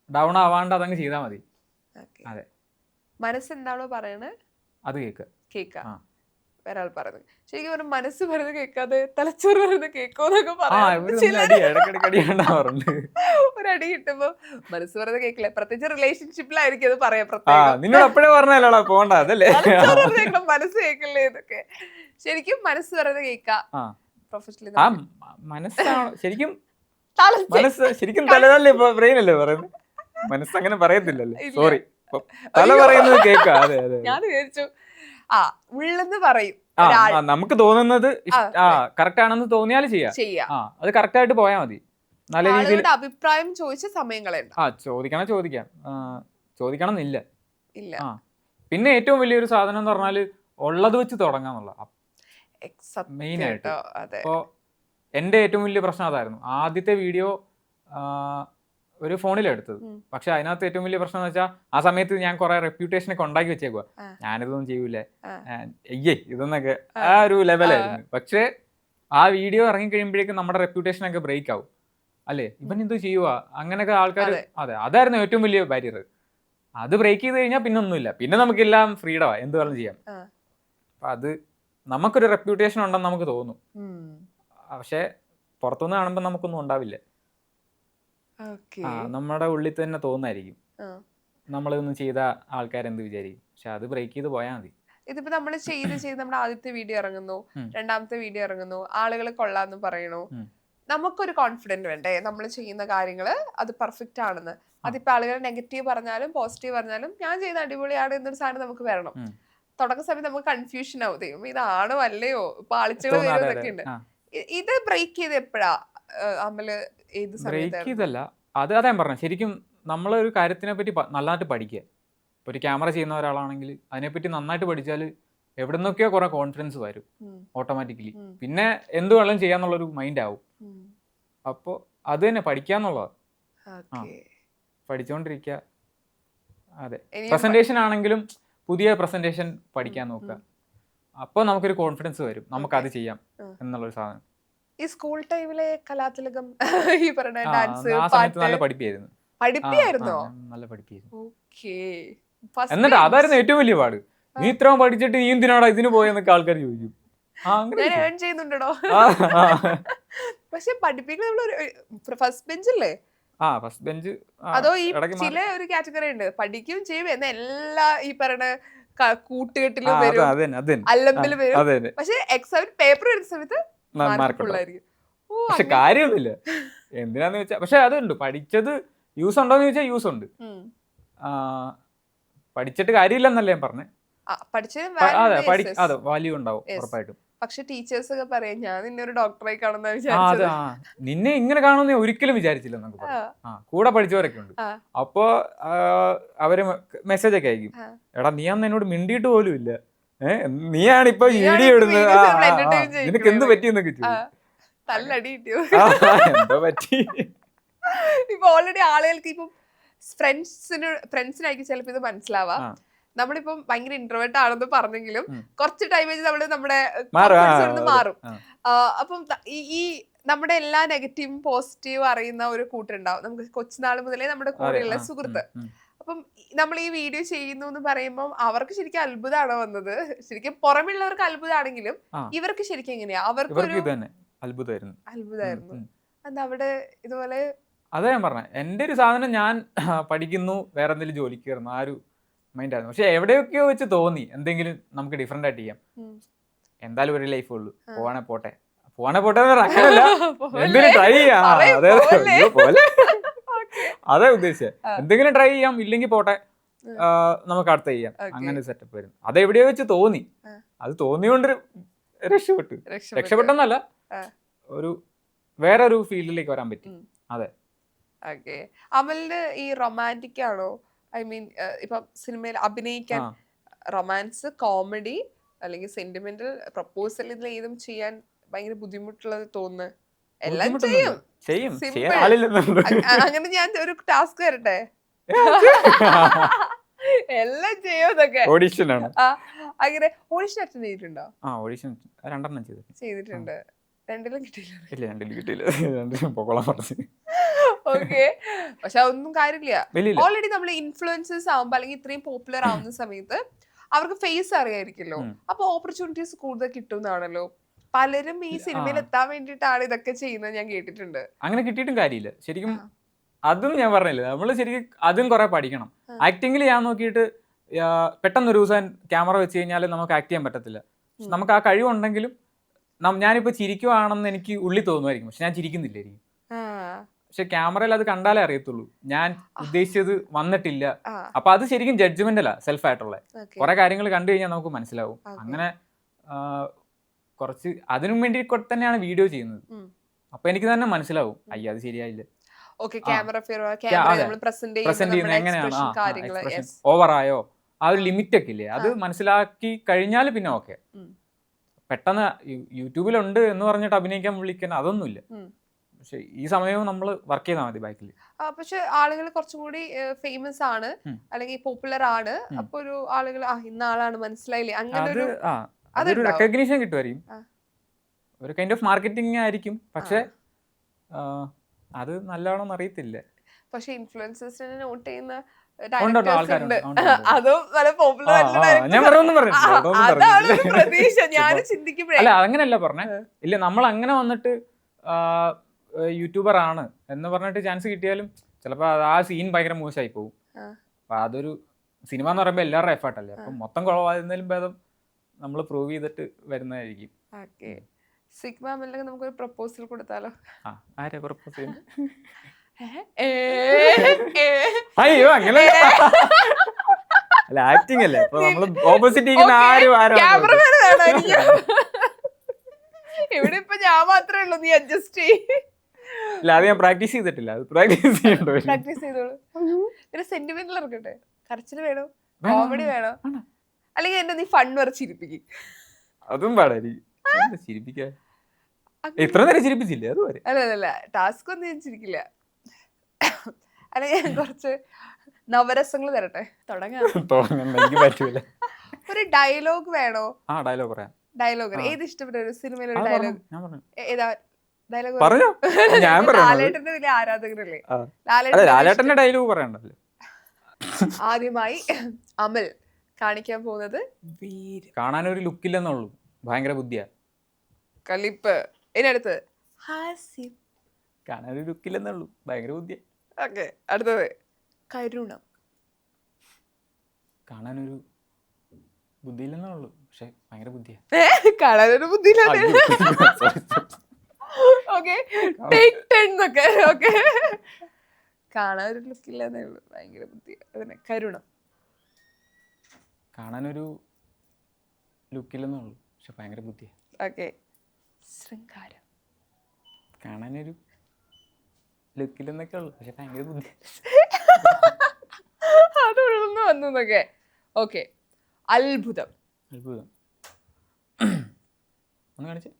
ഡൗൺ ആവാണ്ട് അതങ്ങ് ചെയ്താൽ മതി. അതെ, മനസ്സെന്താണോ പറയണേ അത് കേൾക്കുക. വേറെ ആൾ പറയുന്നത് ശരിക്കും ഒരു മനസ്സ് പറയുന്നത് കേൾക്കാതെ തലച്ചോറ് പറയുന്നത് കേൾക്കോന്നൊക്കെ ഒരു അടി കിട്ടുമ്പോ മനസ്സ് പറയുന്നത് കേൾക്കില്ല. പ്രത്യേകിച്ച് റിലേഷൻഷിപ്പിലായിരിക്കും അത് പറയാം. മനസ്സ് കേൾക്കില്ലേ എന്നൊക്കെ. ശരിക്കും മനസ്സ് പറയുന്നത് കേൾക്കാം. പ്രൊഫഷണലി ശരിക്കും ശരിക്കും തലതല്ലേ ബ്രെയിനല്ലേ പറയുന്നത്, മനസ്സങ്ങനെ പറയത്തില്ലല്ലോ. സോറി, തല പറയുന്നത് കേൾക്കാം. അതെ അതെ, ഞാൻ വിചാരിച്ചു ഉള്ളെന്ന് പറയും, നമുക്ക് തോന്നുന്നത് കറക്റ്റ് ആണെന്ന് തോന്നിയാൽ ചെയ്യാം. അത് കറക്റ്റ് ആയിട്ട് പോയാൽ മതി. നല്ല രീതിയിൽ അഭിപ്രായം ചോദിച്ച സമയം കളയണ്ട. ചോദിക്കണം എന്നില്ല. പിന്നെ ഏറ്റവും വലിയൊരു സാധനം എന്ന് പറഞ്ഞാല് ഉള്ളത് വെച്ച് തുടങ്ങാന്നുള്ള മെയിൻ ആയിട്ട്. അപ്പോ എന്റെ ഏറ്റവും വലിയ പ്രശ്നം അതായിരുന്നു. ആദ്യത്തെ വീഡിയോ ഒരു ഫോണിലെടുത്തത്, പക്ഷെ അതിനകത്ത് ഏറ്റവും വലിയ പ്രശ്നം എന്ന് വെച്ചാൽ ആ സമയത്ത് ഞാൻ കുറെ റെപ്യൂട്ടേഷൻ ഒക്കെ ഉണ്ടാക്കി വെച്ചേക്കുക, ഞാനിതൊന്നും ചെയ്യൂലേ ഇതൊന്നൊക്കെ ആ ഒരു ലെവലായിരുന്നു. പക്ഷെ ആ വീഡിയോ ഇറങ്ങി കഴിയുമ്പോഴേക്കും നമ്മുടെ റെപ്യൂട്ടേഷൻ ഒക്കെ ബ്രേക്ക് ആവും, അല്ലേ, ഇവൻ ഇത് ചെയ്യുക അങ്ങനെയൊക്കെ ആൾക്കാർ. അതെ, അതായിരുന്നു ഏറ്റവും വലിയ ബാരിയർ. അത് ബ്രേക്ക് ചെയ്ത് കഴിഞ്ഞാൽ പിന്നെ ഒന്നുമില്ല, പിന്നെ നമുക്കെല്ലാം ഫ്രീഡമാണ്, എന്ത് വേണം ചെയ്യാം. അപ്പൊ അത് നമുക്കൊരു റെപ്യൂട്ടേഷൻ ഉണ്ടെന്ന് നമുക്ക് തോന്നും, പക്ഷെ പുറത്തുനിന്ന് കാണുമ്പോൾ നമുക്കൊന്നും ഉണ്ടാവില്ല. നമ്മുടെ ഉള്ളിൽ തന്നെ തോന്നായിരിക്കും നമ്മളിതൊന്നും ചെയ്ത ആൾക്കാരെന്ത് വിചാരിക്കും. പക്ഷെ അത് ബ്രേക്ക് ചെയ്ത് പോയാൽ മതി. ഇതിപ്പോ നമ്മൾ ചെയ്ത് നമ്മുടെ ആദ്യത്തെ വീഡിയോ ഇറങ്ങുന്നു, രണ്ടാമത്തെ വീഡിയോ ഇറങ്ങുന്നു, ആളുകൾ കൊള്ളാന്ന് പറയണു, നമുക്കൊരു കോൺഫിഡന്റ് വേണ്ടേ നമ്മൾ ചെയ്യുന്ന കാര്യങ്ങള് അത് പെർഫെക്റ്റ് ആണെന്ന്. അതിപ്പോ ആളുകൾ നെഗറ്റീവ് പറഞ്ഞാലും പോസിറ്റീവ് പറഞ്ഞാലും ഞാൻ ചെയ്യുന്ന അടിപൊളിയാണ് എന്നൊരു സാധനം നമുക്ക് വരണം. തുടക്ക സമയത്ത് നമുക്ക് കൺഫ്യൂഷൻ ആവും, ഇതാണോ അല്ലയോ, പാളിച്ചകൾ വരുന്നൊക്കെ ഉണ്ട്. ഇത് ബ്രേക്ക് ചെയ്ത് എപ്പോഴാ അമല്? ഏത് സമയത്തല്ല, അതാ ഞാൻ പറഞ്ഞു. ശരിക്കും നമ്മളൊരു കാര്യത്തിനെ പറ്റി നന്നായിട്ട് പഠിക്കുക. ഇപ്പോൾ ഒരു ക്യാമറ ചെയ്യുന്ന ഒരാളാണെങ്കിൽ അതിനെപ്പറ്റി നന്നായിട്ട് പഠിച്ചാൽ എവിടെ നിന്നൊക്കെയോ കുറെ കോൺഫിഡൻസ് വരും ഉം. ഓട്ടോമാറ്റിക്കലി. ഉം. പിന്നെ എന്ത് വേണം ചെയ്യാന്നുള്ളൊരു മൈൻഡ് ആവും. ഉം. അപ്പോൾ അത് തന്നെ പഠിക്കാന്നുള്ളത്. Okay. പഠിച്ചുകൊണ്ടിരിക്കുക. അതെ, ഇനിയും പ്രസന്റേഷൻ ആണെങ്കിലും പുതിയ പ്രസന്റേഷൻ പഠിക്കാൻ നോക്കുക. അപ്പോൾ നമുക്കൊരു കോൺഫിഡൻസ് വരും, നമുക്ക് അത് ചെയ്യാം എന്നുള്ളൊരു സാധനം. ഈ സ്കൂൾ ടൈമിലെ കലാതിലകം ഈ പറഞ്ഞ ആ ഡാൻസ് ആ സമയത്ത് നല്ല പാട്ട് പഠിപ്പിയായിരുന്നു. പഠിപ്പിയായിരുന്നോ? നല്ല പഠിപ്പിയായിരുന്നു. ഓക്കേ. എന്നിട്ട് അതായിരുന്നു ഏറ്റവും വലിയ പാട്. നീ ഇത്രയും പഠിച്ചിട്ട് നീ എന്തിനാടാ ഇതിന് പോയെന്നൊക്കെ ആൾക്കാർ ചോദിക്കും. അങ്ങനെ ഞാൻ ഏൺ ചെയ്യുന്നുണ്ടോ? ആ, ആ. പക്ഷെ പഠിപ്പിക്കുന്ന ഫസ്റ്റ് ബെഞ്ചല്ലേ? First bench. അതോ ഈ ചില ഒരു കാറ്റഗറി ഉണ്ട്, പഠിക്കും ചെയ്യും എന്ന എല്ലാ ഈ പറഞ്ഞ കൂട്ടുകെട്ടിലും വരും, അല്ലമ്പിലും വരും. പക്ഷെ എക്സാം പേപ്പർ വരുന്ന സമയത്ത് മാർക്കുള്ളായിരിക്കും. പക്ഷെ കാര്യമൊന്നുമില്ല. എന്തിനാന്ന് വെച്ചാ പക്ഷെ അതുണ്ട്, പഠിച്ചത് യൂസ് ഉണ്ടോന്ന് ചോദിച്ചാൽ യൂസ് ഉണ്ട്. പഠിച്ചിട്ട് കാര്യമില്ലെന്നല്ല ഞാൻ പറഞ്ഞേ. അതെ, വാല്യൂ ഉണ്ടാവും ഉറപ്പായിട്ടും. പക്ഷെ ടീച്ചേഴ്സ് ഒക്കെ പറയാം ഞാൻ നിന്നെ ഒരു ഡോക്ടറായി കാണുന്ന വിചാരിച്ചത്. നിന്നെ ഇങ്ങനെ കാണുമെന്ന് ഒരിക്കലും വിചാരിച്ചില്ല എന്നൊക്കെ പറയാം. കൂടെ പഠിച്ചവരൊക്കെ ഉണ്ട്. അപ്പൊ അവര് മെസ്സേജ് ഒക്കെ അയക്കും, എടാ നീ അന്ന് എന്നോട് മിണ്ടിയിട്ട് പോലും ഇല്ല, നീയാണ് ഇപ്പൊ വീഡിയോ ഇടുന്നത്, നിനക്ക് എന്ത് പറ്റിയെന്നൊക്കെ തല്ലടി കിട്ടിയോ? എന്തോ പറ്റി. ഇപ്പൊ ഓൾറെഡി ആളുകൾക്ക് ഇപ്പം ഫ്രണ്ട്സിനായിരിക്കും ചിലപ്പോ ഇത് മനസ്സിലാവാ. നമ്മളിപ്പം ഭയങ്കര ഇന്റർവേർട്ട് ആണെന്ന് പറഞ്ഞെങ്കിലും കുറച്ച് ടൈം കഴിഞ്ഞ് നമ്മള് നമ്മുടെ മാറും. അപ്പം ഈ നമ്മുടെ എല്ലാ നെഗറ്റീവും പോസിറ്റീവും അറിയുന്ന ഒരു കൂട്ടുണ്ടാവും നമുക്ക് കൊച്ചുനാൾ മുതലേ നമ്മുടെ കൂടെയുള്ള സുഹൃത്ത്. അപ്പം നമ്മൾ ഈ വീഡിയോ ചെയ്യുന്നു എന്ന് പറയുമ്പോൾ അവർക്ക് ശരിക്കും അത്ഭുതമാണ് വന്നത്. ശരിക്കും പുറമെയുള്ളവർക്ക് അത്ഭുതമാണെങ്കിലും ഇവർക്ക് ശരിക്കും എങ്ങനെയാ, അവർക്ക് അത്ഭുതമായിരുന്നു. എന്താ അവിടെ ഇതുപോലെ അതാ ഞാൻ പറഞ്ഞ, എന്റെ ഒരു സാധനം ഞാൻ പഠിക്കുന്നു വേറെ എന്തെങ്കിലും ജോലിക്ക് കയറുന്നു ആ ഒരു മൈൻഡ് ആയിരുന്നു. പക്ഷെ എവിടെയൊക്കെയോ വെച്ച് തോന്നി എന്തെങ്കിലും നമുക്ക് ഡിഫറെന്റ് ആയിട്ട് ചെയ്യാം. എന്തായാലും ഒരു ലൈഫ് ഉള്ളൂ, പോവാണെ പോട്ടെ അങ്ങനല്ല, എന്തെങ്കിലും ട്രൈ ചെയ്യാം. അതേ ഉദ്ദേശിച്ചത്, എന്തെങ്കിലും ട്രൈ ചെയ്യാം, ഇല്ലെങ്കിൽ പോട്ടെ, നമുക്ക് അടുത്ത ചെയ്യാം, അങ്ങനെ സെറ്റപ്പ് വരും. അതെവിടെയോ വെച്ച് തോന്നി, അത് തോന്നിയോണ്ട് രക്ഷപ്പെട്ടെന്നല്ല, ഒരു വേറൊരു ഫീൽഡിലേക്ക് വരാൻ പറ്റി. അതെ. ഓക്കെ. അമലിന് ഈ റൊമാൻറ്റിക് ആണോ, ഐ മീൻ ഇപ്പൊ സിനിമയിൽ അഭിനയിക്കാൻ റൊമാൻസ്, കോമഡി അല്ലെങ്കിൽ സെന്റിമെന്റൽ, പ്രപ്പോസൽ, ഇതിൽ ഏതും ചെയ്യാൻ ഭയങ്കര ബുദ്ധിമുട്ടുള്ളത് തോന്നുന്നു? എല്ലാം ചെയ്യും. അങ്ങനെ ഞാൻ ഒരു ടാസ്ക് തരട്ടെ, എല്ലാം ചെയ്യുന്നൊക്കെ. അങ്ങനെ ഓഡിഷൻ അറ്റൻഡ് ചെയ്തിട്ടുണ്ടോ? ചെയ്തിട്ടുണ്ട്. രണ്ടിലും കിട്ടിയില്ല. ഓക്കെ. പക്ഷെ അതൊന്നും കാര്യമില്ല. ഓൾറെഡി നമ്മൾ ഇൻഫ്ലുവൻസേഴ്സ് ആവുമ്പോ അല്ലെങ്കിൽ ഇത്രയും പോപ്പുലർ ആവുന്ന സമയത്ത് അവർക്ക് ഫേസ് അറിയായിരിക്കല്ലോ, അപ്പൊ ഓപ്പർച്യൂണിറ്റീസ് കൂടുതൽ കിട്ടുന്നതാണല്ലോ. പലരും ഈ സിനിമയിൽ എത്താൻ വേണ്ടിയിട്ടാണ് ഇതൊക്കെ ചെയ്യുന്നത് ഞാൻ കേട്ടിട്ടുണ്ട്. അങ്ങനെ കിട്ടിയിട്ടും കാര്യമില്ല ശരിക്കും. അതും ഞാൻ പറഞ്ഞില്ലേ, നമ്മള് ശരിക്കും അതും കുറെ പഠിക്കണം. ആക്ടിങ്ങിൽ ഞാൻ നോക്കിയിട്ട് പെട്ടെന്നൊരു ദിവസം ക്യാമറ വെച്ച് കഴിഞ്ഞാൽ നമുക്ക് ആക്ട് ചെയ്യാൻ പറ്റത്തില്ല. നമുക്ക് ആ കഴിവുണ്ടെങ്കിലും ഞാനിപ്പോ ചിരിക്കുവാണെന്ന് എനിക്ക് ഉള്ളിൽ തോന്നുമായിരിക്കും, പക്ഷെ ഞാൻ ചിരിക്കുന്നില്ലായിരിക്കും. പക്ഷെ ക്യാമറയിൽ അത് കണ്ടാലേ അറിയത്തുള്ളൂ ഞാൻ ഉദ്ദേശിച്ചത് വന്നിട്ടില്ല. അപ്പൊ അത് ശരിക്കും ജഡ്ജ്മെന്റ് അല്ല, സെൽഫ് ആയിട്ടുള്ള കുറെ കാര്യങ്ങൾ കണ്ടു കഴിഞ്ഞാൽ നമുക്ക് മനസ്സിലാവും. അങ്ങനെ കുറച്ച് അതിനും വേണ്ടി തന്നെയാണ് വീഡിയോ ചെയ്യുന്നത്. അപ്പൊ എനിക്ക് തന്നെ മനസ്സിലാവും, അയ്യ അത് ശരിയായില്ല, എങ്ങനെയാണ് ഓവറായോ, ആ ഒരു ലിമിറ്റ് ഒക്കെ ഇല്ലേ, അത് മനസ്സിലാക്കി കഴിഞ്ഞാൽ പിന്നെ ഓക്കെ. പെട്ടെന്ന് യൂട്യൂബിലുണ്ട് എന്ന് പറഞ്ഞിട്ട് അഭിനയിക്കാൻ വിളിക്കാൻ അതൊന്നുമില്ല. പക്ഷെ ഈ സമയവും നമ്മൾ വർക്ക് ചെയ്താൽ മതി ബാക്കിൽ. പക്ഷെ ആളുകൾ കുറച്ചും കൂടി ഫേമസ് ആണ് അല്ലെങ്കിൽ പോപ്പുലർ ആണ്, അപ്പൊ ഒരു ആളുകൾ ഇന്ന ആളാണ് മനസ്സിലായില്ലേ, അങ്ങനെ അതൊരു റെക്കഗ്നീഷൻ കിട്ടുമായിരിക്കും, ഒരു കൈൻഡ് ഓഫ് മാർക്കറ്റിംഗ് ആയിരിക്കും. പക്ഷെ അത് നല്ലതാണോന്ന് അറിയത്തില്ല. പക്ഷെ ഇൻഫ്ലുവൻസേഴ്സിനെ നോട്ട് ചെയ്യുന്ന അല്ല അങ്ങനെയല്ല പറഞ്ഞേ, ഇല്ല നമ്മൾ അങ്ങനെ വന്നിട്ട് യൂട്യൂബർ ആണ് എന്ന് പറഞ്ഞിട്ട് ചാൻസ് കിട്ടിയാലും ചിലപ്പോ ആ സീൻ ഭയങ്കര മോശമായി പോകും. അപ്പൊ അതൊരു സിനിമ എന്ന് പറയുമ്പോ എല്ലാവരുടെ എഫേർട്ടല്ലേ, അപ്പൊ മൊത്തം കുളവായിരുന്നാലും ഭേദം നമ്മൾ പ്രൂവ് ചെയ്തിട്ട് വരുന്നതായിരിക്കും. നമുക്കൊരു പ്രപ്പോസൽ കൊടുത്താലോ? ആരാ പ്രപ്പോസ് ചെയ്യുന്നത്? അയ്യോ അങ്ങനെ അല്ല, ആക്ടിങ് അല്ലേ, അപ്പൊ നമ്മള് ഓപ്പോസിറ്റ് ഇരിക്കുന്ന ഇവിടെ ഇപ്പൊ ഞാൻ മാത്രമേ ഉള്ളൂ, നീ അഡ്ജസ്റ്റ് ചെയ്യ്. അല്ല അത് ഞാൻ പ്രാക്ടീസ് ചെയ്തിട്ടില്ല, അത് പ്രാക്ടീസ് ചെയ്യണ്ടോ? പ്രാക്ടീസ് ചെയ്തോളൂ. പിന്നെ സെന്റിമെന്റൽ ഇറക്കട്ടെ, കരച്ചിൽ വേണോ, കോമഡി വേണോ? അല്ലെങ്കിൽ എന്നെ നീ ഫൺ വരെ ചിരിപ്പിക്കും. അതും പാടായിരിക്കും ചിരിപ്പിക്കാൻ. ഇത്ര നേരം ചിരിപ്പിച്ചില്ലേ അത് വരെ? അല്ല ടാസ്ക് ഒന്നും ഞാൻ ചിരിക്കില്ല. അല്ലെങ്കിൽ ഞാൻ കുറച്ച് നവരസങ്ങൾ തരട്ടെ. തുടങ്ങണ്ട, എനിക്ക് പറ്റൂല. ഒരു ഡയലോഗ് വേണോ? ആ ഡയലോഗ് പറയാം. ഡയലോഗ് ഏത് ഇഷ്ടപ്പെട്ട ഒരു സിനിമയിലെ ഒരു ഡയലോഗ് ഏതാ? ഡയലോഗ് പറഞ്ഞോ. ഞാൻ ലാലേട്ടന്റെ വലിയ ആരാധകരല്ലേ? ലാലേട്ടന്റെ ഡയലോഗ് പറയണ്ടല്ലോ. ആദ്യമായി അമൽ കാണിക്കാൻ പോകുന്നത് കാണാനൊരു ലുക്കില്ലെന്നുള്ളൂ, ഭയങ്കര ബുദ്ധിയാ. കലിപ്പ്. ഇതിനടുത്ത് ഹാസ്യം. കാണാനൊരു ലുക്കില്ലെന്നുള്ളൂ, ഭയങ്കര ബുദ്ധിയാ. ഓക്കെ, അടുത്തത് കരുണം. കാണാനൊരു ബുദ്ധിയില്ലെന്നുള്ളൂ, പക്ഷെ ഭയങ്കര ബുദ്ധിയാ. കാണാനൊരു ബുദ്ധിയില്ലാതെ. ഓക്കെ, ടേക്ക് 10 എന്നൊക്കെ. ഓക്കെ, കാണാനൊരു ലുക്കില്ലെന്നേ ഉള്ളൂ, ഭയങ്കര ബുദ്ധി. അതിനെ കരുണം. കാണാനൊരു ലുക്കില്ലെന്നുള്ളൂ, പക്ഷെ ഭയങ്കര ബുദ്ധിയാ. ഓക്കെ, ശൃംഗാരം. കാണാനൊരു ലുക്കില്ലെന്നൊക്കെ ഉള്ളു, പക്ഷെ ഭയങ്കര ബുദ്ധി. അത് ഉള്ളു വന്നൊക്കെ. ഓക്കെ, അത്ഭുതം. അത്ഭുതം ഒന്ന് കാണിച്ചേ.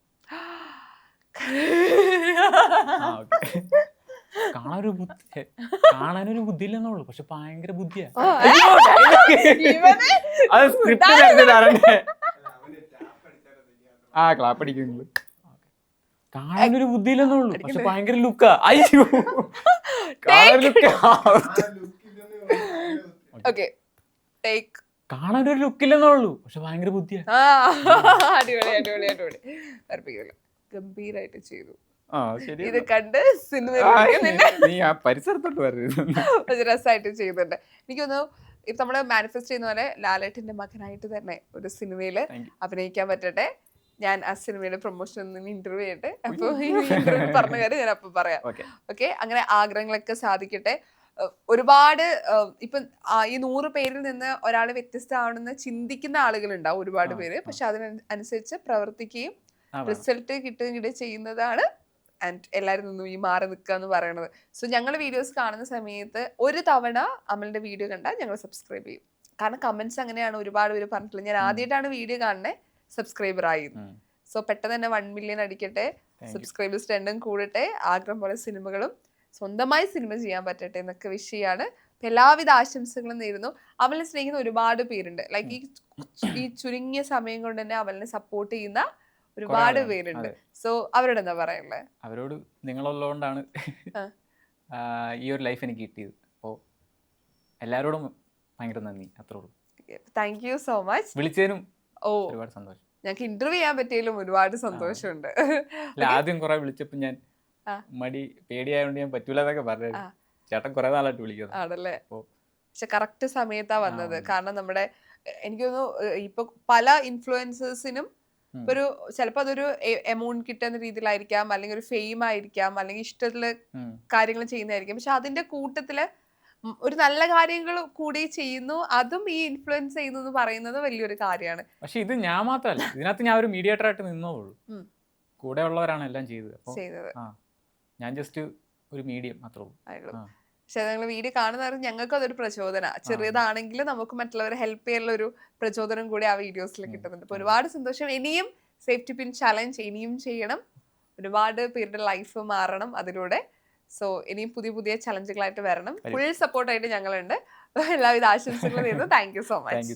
കാണാനൊരു ബുദ്ധിയില്ലെന്നുള്ളൂ, പക്ഷെ ഭയങ്കര ബുദ്ധിയാ. അത് സ്ക്രിപ്റ്റ് ആ ക്ലാപ്പ് അടിക്കുന്നു. കാണാനൊരു ബുദ്ധിയില്ലെന്നുള്ളൂ, പക്ഷെ ഭയങ്കര ലുക്കാ. അയ്യോ, കാണാനൊരു ലുക്കില്ലെന്നുള്ളൂ, പക്ഷെ ഭയങ്കര ബുദ്ധിയാ. അടിപൊളി അടിപൊളി അടിപൊളി. ഗംഭീരായിട്ട് ചെയ്തു. ഇത് കണ്ട് പരിസരത്തോട്ട് രസമായിട്ട് ചെയ്യുന്നുണ്ട്. എനിക്ക് തോന്നുന്നു ഇപ്പൊ നമ്മള് മാനിഫെസ്റ്റ് ചെയ്യുന്ന പോലെ ലാലേട്ടന്റെ മകനായിട്ട് തന്നെ ഒരു സിനിമയില് അഭിനയിക്കാൻ പറ്റട്ടെ. ഞാൻ ആ സിനിമയുടെ പ്രൊമോഷൻ ഇന്റർവ്യൂ ചെയ്യട്ടെ. അപ്പൊ ഇന്റർവ്യൂ പറഞ്ഞ കാര്യം ഞാൻ അപ്പൊ പറയാം. ഓക്കെ, അങ്ങനെ ആഗ്രഹങ്ങളൊക്കെ സാധിക്കട്ടെ. ഒരുപാട് ഇപ്പൊ ഈ 100 പേരിൽ നിന്ന് ഒരാൾ വ്യത്യസ്തമാണെന്ന് ചിന്തിക്കുന്ന ആളുകളുണ്ടാവും ഒരുപാട് പേര്. പക്ഷെ അതിനനുസരിച്ച് പ്രവർത്തിക്കുകയും റിസൾട്ട് കിട്ടുകയും ചെയ്യുന്നതാണ് ആൻഡ് എല്ലാവരും നിന്നും ഈ മാറി നിൽക്കുക എന്ന് പറയുന്നത്. സോ ഞങ്ങൾ വീഡിയോസ് കാണുന്ന സമയത്ത് ഒരു തവണ അമലിന്റെ വീഡിയോ കണ്ടാൽ ഞങ്ങൾ സബ്സ്ക്രൈബ് ചെയ്യും. കാരണം കമന്റ്സ് അങ്ങനെയാണ് ഒരുപാട് പേര് പറഞ്ഞിട്ടുള്ളത്. ഞാൻ ആദ്യമായിട്ടാണ് വീഡിയോ കാണുന്നത്, സബ്സ്ക്രൈബർ ആയിരുന്നു. സോ പെട്ടെന്ന് തന്നെ 1 മില്യൺ അടിക്കട്ടെ, സബ്സ്ക്രൈബേഴ്സ് 2 കൂടട്ടെ, ആഗ്രഹം പോലെ സിനിമകളും സ്വന്തമായി സിനിമ ചെയ്യാൻ പറ്റട്ടെ എന്നൊക്കെ വിഷയമാണ്. എല്ലാവിധ ആശംസകളും നേരുന്നു. അവനെ സ്നേഹിക്കുന്ന ഒരുപാട് പേരുണ്ട്. ലൈക്ക് ഈ ചുരുങ്ങിയ സമയം കൊണ്ട് തന്നെ അവനെ സപ്പോർട്ട് ചെയ്യുന്ന ഒരുപാട് പേരുണ്ട്. സോ അവരോട് എന്താ പറയാനുള്ളത്? അവരോട് നിങ്ങളുള്ളതുകൊണ്ടാണ് ഈ ഒരു ലൈഫ് എനിക്ക് കിട്ടിയത്. അപ്പോൾ എല്ലാവരോടും ഭയങ്കര നന്ദി, അത്രേ ഉള്ളൂ. Thank you so much. വിളിച്ചതിനും ഒരുപാട് സന്തോഷം. ഞങ്ങൾക്ക് ഇന്റർവ്യൂ ചെയ്യാൻ പറ്റിയതിലും ഒരുപാട് സന്തോഷമുണ്ട്. ആദ്യം കുറെ വിളിച്ചപ്പോ ഞാൻ മടി പേടിയായോണ്ട് ഞാൻ പറ്റൂല എന്നൊക്കെ പറഞ്ഞു. ചേട്ടൻ കുറെ നാളായിട്ട് വിളിക്കുന്നു ആണല്ലേ? പക്ഷെ കറക്റ്റ് സമയത്താ വന്നത്. കാരണം നമ്മുടെ എനിക്ക് തോന്നുന്നു ഇപ്പൊ പല ഇൻഫ്ലുവൻസേഴ്സിനും ഒരു ചിലപ്പോ അതൊരു എമൗണ്ട് കിട്ടുന്ന രീതിയിലായിരിക്കാം, അല്ലെങ്കിൽ ഒരു ഫെയിം ആയിരിക്കാം, അല്ലെങ്കിൽ ഇഷ്ടത്തില് കാര്യങ്ങൾ ചെയ്യുന്നതായിരിക്കും. പക്ഷെ അതിന്റെ കൂട്ടത്തില് ഒരു നല്ല കാര്യങ്ങൾ കൂടി ചെയ്യുന്നു, അതും ഈ ഇൻഫ്ലുവൻസ് ചെയ്യുന്നു എന്ന് പറയുന്നത് വലിയൊരു കാര്യമാണ്. പക്ഷെ ഇത് ഞാൻ മാത്രമല്ല, ഇതിനകത്ത് ഞാൻ ഒരു മീഡിയേറ്റർ ആയിട്ട് നിന്നോളൂ. കൂടെ ഉള്ളവരാണ് എല്ലാം ചെയ്തത്. ഞാൻ ജസ്റ്റ് ഒരു മീഡിയം മാത്രമേ ഉള്ളൂ. പക്ഷെ നിങ്ങൾ വീഡിയോ കാണുന്നവർ ഞങ്ങൾക്ക് അതൊരു പ്രചോദനം. ചെറിയതാണെങ്കിലും നമുക്ക് മറ്റുള്ളവരെ ഹെൽപ്പ് ചെയ്യാനുള്ള ഒരു പ്രചോദനം കൂടി ആ വീഡിയോസിൽ കിട്ടുന്നുണ്ട്. അപ്പൊ ഒരുപാട് സന്തോഷം. ഇനിയും സേഫ്റ്റി പിൻ ചലഞ്ച് ഇനിയും ചെയ്യണം. ഒരുപാട് പേരുടെ ലൈഫ് മാറണം അതിലൂടെ. സോ ഇനിയും പുതിയ പുതിയ ചലഞ്ചുകളായിട്ട് വരണം. ഫുൾ സപ്പോർട്ടായിട്ട് ഞങ്ങളുണ്ട്. എല്ലാവിധ ആശംസകളും നേരുന്നു. Thank you so much.